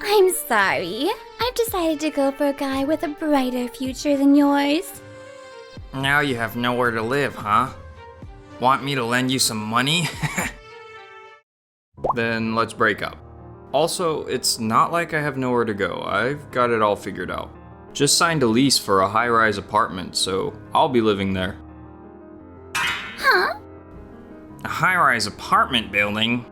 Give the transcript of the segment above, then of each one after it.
I'm sorry. I've decided to go for a guy with a brighter future than yours. Now you have nowhere to live, huh? Want me to lend you some money? Then let's break up. Also, it's not like I have nowhere to go. I've got it all figured out. Just signed a lease for a high-rise apartment, so I'll be living there. Huh? A high-rise apartment building?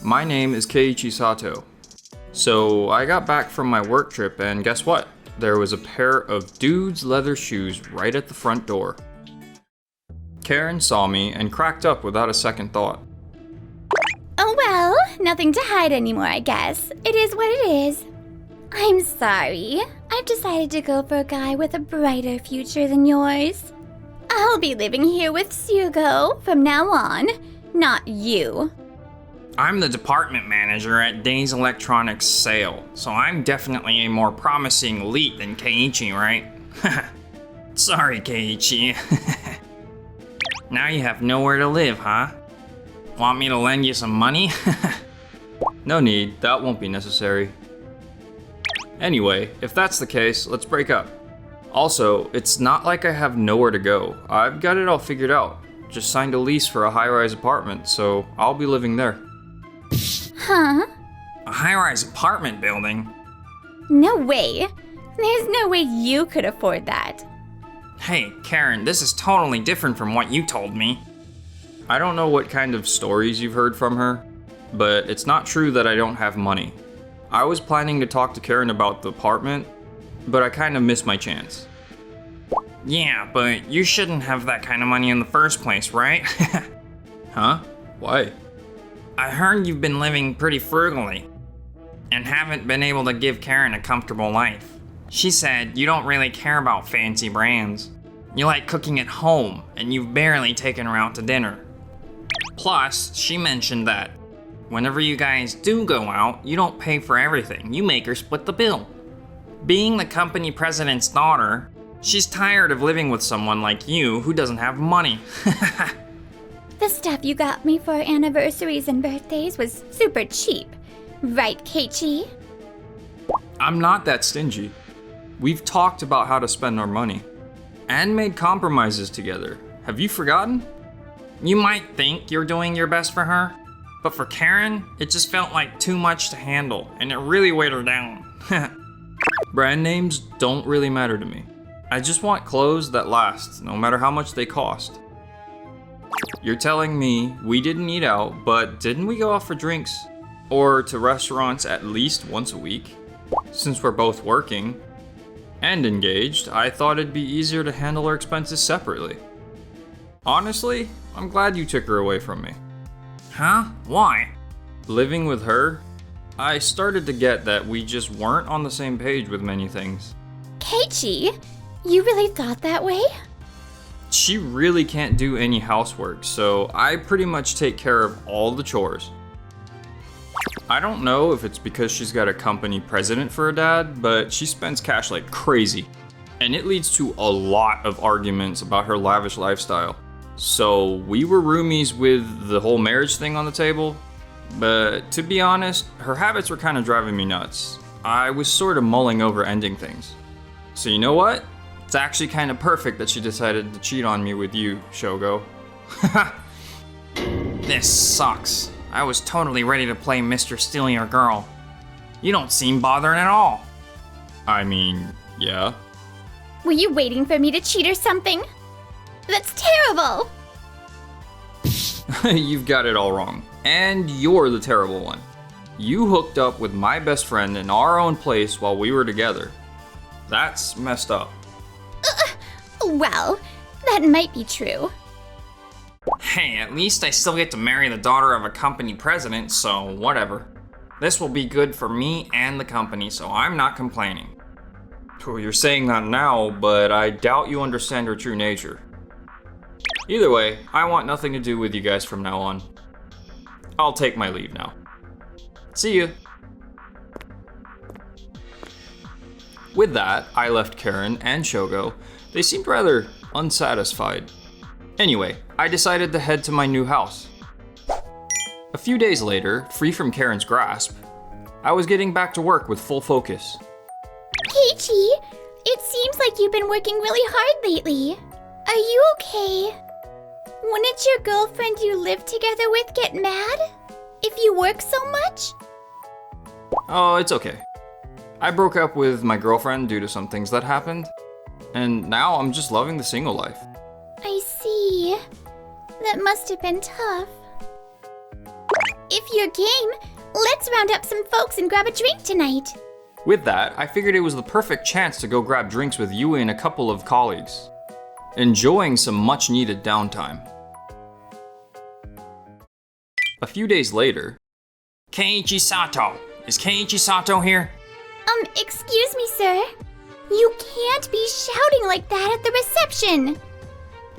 My name is Keiichi Sato. So I got back from my work trip and guess what? There was a pair of dude's leather shoes right at the front door. Karen saw me and cracked up without a second thought. Oh well, nothing to hide anymore, I guess. It is what it is. I'm sorry. I've decided to go for a guy with a brighter future than yours. I'll be living here with Sugo from now on, not you. I'm the department manager at Days Electronics Sale, so I'm definitely a more promising elite than Keiichi, right? Sorry, Keiichi. Now you have nowhere to live, huh? Want me to lend you some money? No need, that won't be necessary. Anyway, if that's the case, let's break up. Also, it's not like I have nowhere to go. I've got it all figured out. Just signed a lease for a high-rise apartment, so I'll be living there. Huh? A high-rise apartment building? No way. There's no way you could afford that. Hey, Karen, this is totally different from what you told me. I don't know what kind of stories you've heard from her, but it's not true that I don't have money. I was planning to talk to Karen about the apartment, but I kind of missed my chance. Yeah, but you shouldn't have that kind of money in the first place, right? Huh? Why? I heard you've been living pretty frugally and haven't been able to give Karen a comfortable life. She said you don't really care about fancy brands. You like cooking at home and you've barely taken her out to dinner. Plus, she mentioned that whenever you guys do go out, you don't pay for everything. You make her split the bill. Being the company president's daughter, she's tired of living with someone like you who doesn't have money. The stuff you got me for anniversaries and birthdays was super cheap. Right, Keiichi? I'm not that stingy. We've talked about how to spend our money and made compromises together. Have you forgotten? You might think you're doing your best for her, but for Karen, it just felt like too much to handle and it really weighed her down. Brand names don't really matter to me. I just want clothes that last, no matter how much they cost. You're telling me we didn't eat out, but didn't we go out for drinks? Or to restaurants at least once a week? Since we're both working and engaged, I thought it'd be easier to handle our expenses separately. Honestly, I'm glad you took her away from me. Huh? Why? Living with her, I started to get that we just weren't on the same page with many things. Keiichi, you really thought that way? She really can't do any housework, so I pretty much take care of all the chores. I don't know if it's because she's got a company president for a dad, but she spends cash like crazy. And it leads to a lot of arguments about her lavish lifestyle. So we were roomies with the whole marriage thing on the table, but to be honest, her habits were kind of driving me nuts. I was sort of mulling over ending things. So you know what? It's actually kind of perfect that she decided to cheat on me with you, Shogo. This sucks. I was totally ready to play Mr. Steal Your Girl. You don't seem bothered at all. I mean, yeah. Were you waiting for me to cheat or something? That's terrible! You've got it all wrong. And you're the terrible one. You hooked up with my best friend in our own place while we were together. That's messed up. Well, that might be true. Hey, at least I still get to marry the daughter of a company president, so whatever. This will be good for me and the company, so I'm not complaining. Well, you're saying that now, but I doubt you understand her true nature. Either way, I want nothing to do with you guys from now on. I'll take my leave now. See you. With that, I left Karen and Shogo. They seemed rather unsatisfied. Anyway, I decided to head to my new house. A few days later, free from Karen's grasp, I was getting back to work with full focus. Keiichi, it seems like you've been working really hard lately. Are you okay? Wouldn't your girlfriend you live together with get mad if you work so much? Oh, it's okay. I broke up with my girlfriend due to some things that happened, and now I'm just loving the single life. I see. That must have been tough. If you're game, let's round up some folks and grab a drink tonight. With that, I figured it was the perfect chance to go grab drinks with you and a couple of colleagues, enjoying some much-needed downtime. A few days later, Keiichi Sato. Is Keiichi Sato here? Excuse me, sir. You can't be shouting like that at the reception.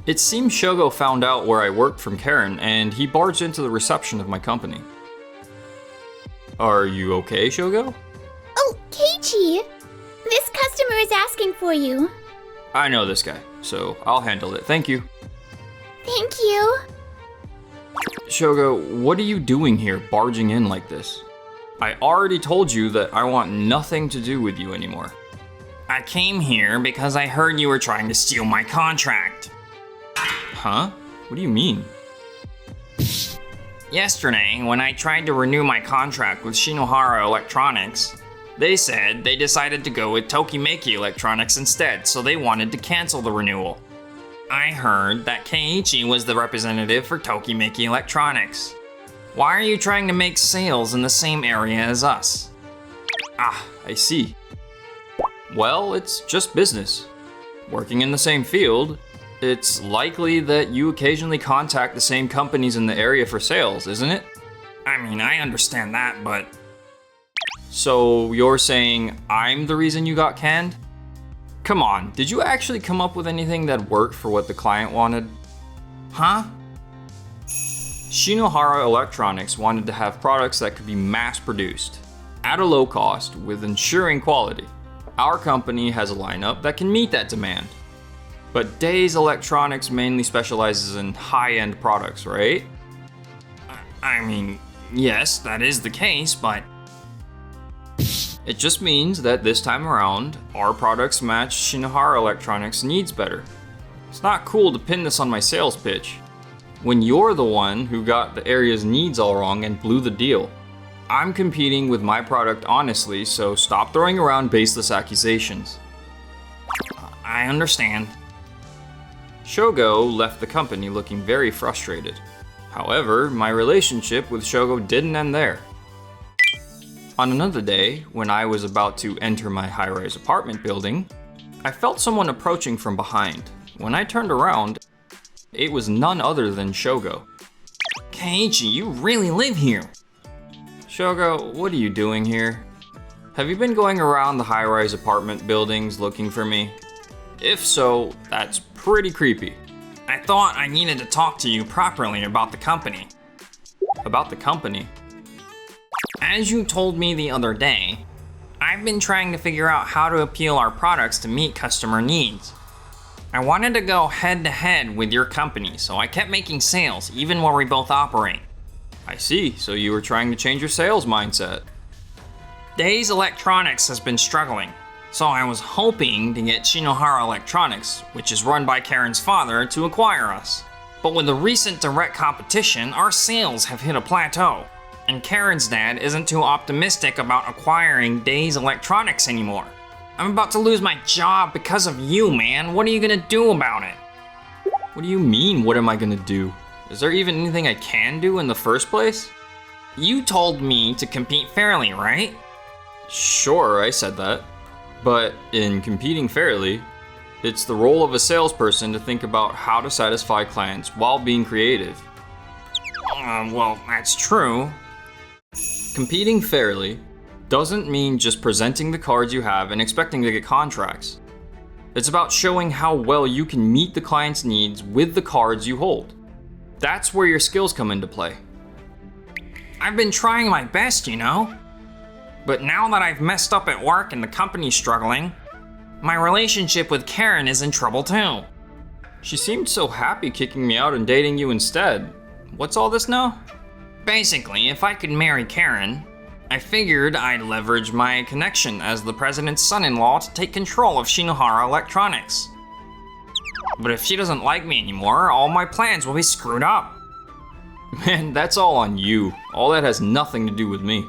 It seems Shogo found out where I worked from Karen, and he barged into the reception of my company. Are you okay, Shogo? Oh, Keiichi, this customer is asking for you. I know this guy, so I'll handle it. Thank you. Thank you. Shogo, what are you doing here, barging in like this? I already told you that I want nothing to do with you anymore. I came here because I heard you were trying to steal my contract. Huh? What do you mean? Yesterday, when I tried to renew my contract with Shinohara Electronics, they said they decided to go with Tokimeki Electronics instead, so they wanted to cancel the renewal. I heard that Keiichi was the representative for Tokimeki Electronics. Why are you trying to make sales in the same area as us? Ah, I see. Well, it's just business. Working in the same field, it's likely that you occasionally contact the same companies in the area for sales, isn't it? I mean, I understand that, but... So you're saying I'm the reason you got canned? Come on, did you actually come up with anything that worked for what the client wanted? Huh? Shinohara Electronics wanted to have products that could be mass-produced, at a low cost, with ensuring quality. Our company has a lineup that can meet that demand. But Days Electronics mainly specializes in high-end products, right? I mean, yes, that is the case, but... It just means that this time around, our products match Shinohara Electronics' needs better. It's not cool to pin this on my sales pitch, when you're the one who got the area's needs all wrong and blew the deal. I'm competing with my product honestly, so stop throwing around baseless accusations. I understand. Shogo left the company looking very frustrated. However, my relationship with Shogo didn't end there. On another day, when I was about to enter my high-rise apartment building, I felt someone approaching from behind. When I turned around, it was none other than Shogo. Keiichi, you really live here! Shogo, what are you doing here? Have you been going around the high-rise apartment buildings looking for me? If so, that's pretty creepy. I thought I needed to talk to you properly about the company. About the company? As you told me the other day, I've been trying to figure out how to appeal our products to meet customer needs. I wanted to go head-to-head with your company, so I kept making sales even where we both operate. I see, so you were trying to change your sales mindset. Days Electronics has been struggling, so I was hoping to get Shinohara Electronics, which is run by Karen's father, to acquire us. But with the recent direct competition, our sales have hit a plateau, and Karen's dad isn't too optimistic about acquiring Days Electronics anymore. I'm about to lose my job because of you, man. What are you gonna do about it? What do you mean, what am I gonna do? Is there even anything I can do in the first place? You told me to compete fairly, right? Sure, I said that. But in competing fairly, it's the role of a salesperson to think about how to satisfy clients while being creative. Well, that's true. Competing fairly doesn't mean just presenting the cards you have and expecting to get contracts. It's about showing how well you can meet the client's needs with the cards you hold. That's where your skills come into play. I've been trying my best, you know. But now that I've messed up at work and the company's struggling, my relationship with Karen is in trouble too. She seemed so happy kicking me out and dating you instead. What's all this now? Basically, if I could marry Karen, I figured I'd leverage my connection as the president's son-in-law to take control of Shinohara Electronics. But if she doesn't like me anymore, all my plans will be screwed up. Man, that's all on you. All that has nothing to do with me.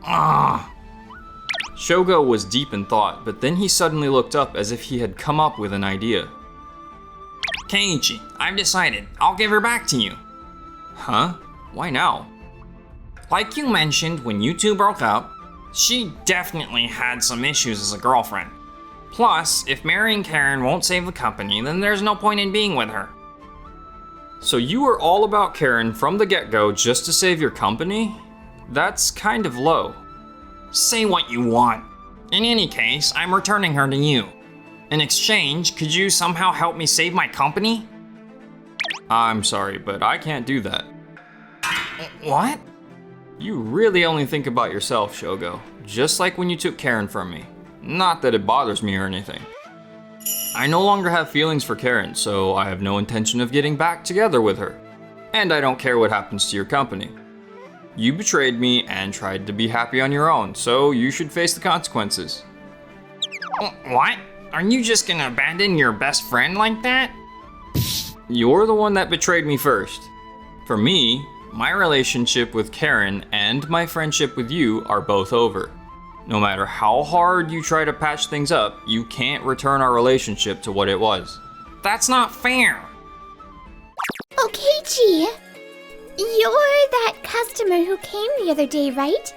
Ah. Shogo was deep in thought, but then he suddenly looked up as if he had come up with an idea. Keiichi, I've decided. I'll give her back to you. Huh? Why now? Like you mentioned when you two broke up, she definitely had some issues as a girlfriend. Plus, if marrying Karen won't save the company, then there's no point in being with her. So you were all about Karen from the get-go just to save your company? That's kind of low. Say what you want. In any case, I'm returning her to you. In exchange, could you somehow help me save my company? I'm sorry, but I can't do that. What? You really only think about yourself, Shogo. Just like when you took Karen from me. Not that it bothers me or anything. I no longer have feelings for Karen, so I have no intention of getting back together with her. And I don't care what happens to your company. You betrayed me and tried to be happy on your own, so you should face the consequences. What? Are you just gonna abandon your best friend like that? You're the one that betrayed me first. For me, my relationship with Karen and my friendship with you are both over. No matter how hard you try to patch things up, you can't return our relationship to what it was. That's not fair. Keiichi, you're that customer who came the other day, right?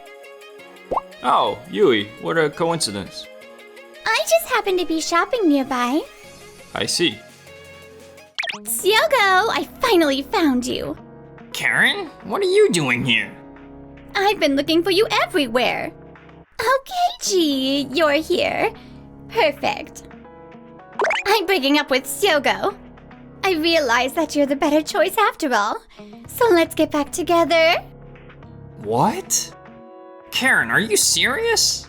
Oh, Yui, what a coincidence. I just happened to be shopping nearby. I see. Shogo, I finally found you. Karen, what are you doing here? I've been looking for you everywhere. Oh, Keiichi, you're here. Perfect. I'm breaking up with Shogo. I realize that you're the better choice after all. So let's get back together. What? Karen, are you serious?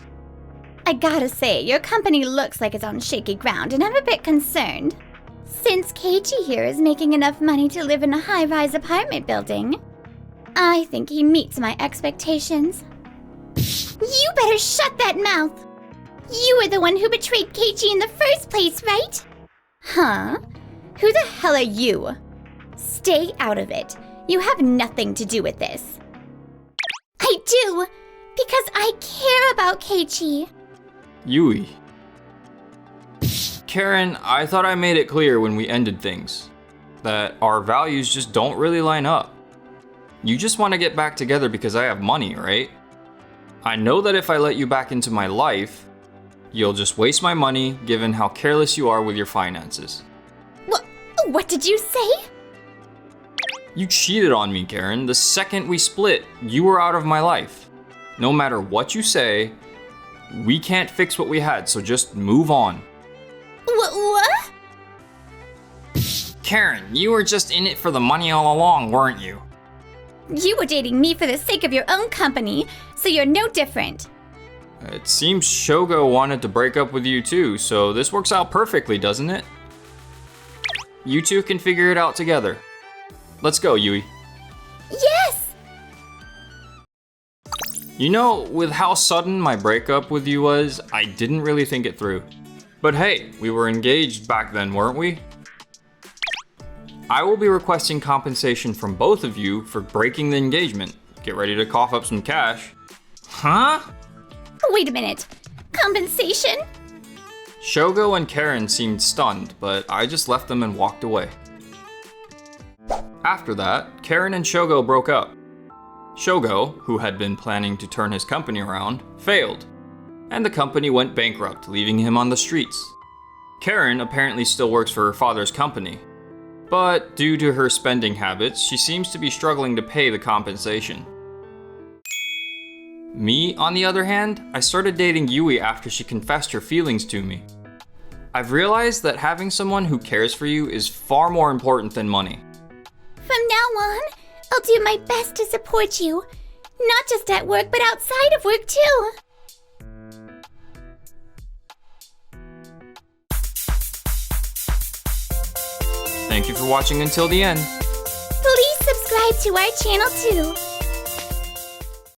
I gotta say, your company looks like it's on shaky ground, and I'm a bit concerned. Since Keiichi here is making enough money to live in a high-rise apartment building, I think he meets my expectations. You better shut that mouth! You were the one who betrayed Keiichi in the first place, right? Huh? Who the hell are you? Stay out of it. You have nothing to do with this. I do, because I care about Keiichi. Yui. Karen, I thought I made it clear when we ended things that our values just don't really line up. You just want to get back together because I have money, right? I know that if I let you back into my life, you'll just waste my money given how careless you are with your finances. What did you say? You cheated on me, Karen. The second we split, you were out of my life. No matter what you say, we can't fix what we had, so just move on. What? Karen, you were just in it for the money all along, weren't you? You were dating me for the sake of your own company, so you're no different. It seems Shogo wanted to break up with you too, so this works out perfectly, doesn't it? You two can figure it out together. Let's go, Yui. Yes! You know, with how sudden my breakup with you was, I didn't really think it through. But hey, we were engaged back then, weren't we? I will be requesting compensation from both of you for breaking the engagement. Get ready to cough up some cash. Huh? Wait a minute. Compensation? Shogo and Karen seemed stunned, but I just left them and walked away. After that, Karen and Shogo broke up. Shogo, who had been planning to turn his company around, failed, and the company went bankrupt, leaving him on the streets. Karen apparently still works for her father's company, but due to her spending habits, she seems to be struggling to pay the compensation. Me, on the other hand, I started dating Yui after she confessed her feelings to me. I've realized that having someone who cares for you is far more important than money. From now on, I'll do my best to support you. Not just at work, but outside of work too. Thank you for watching until the end. Please subscribe to our channel too.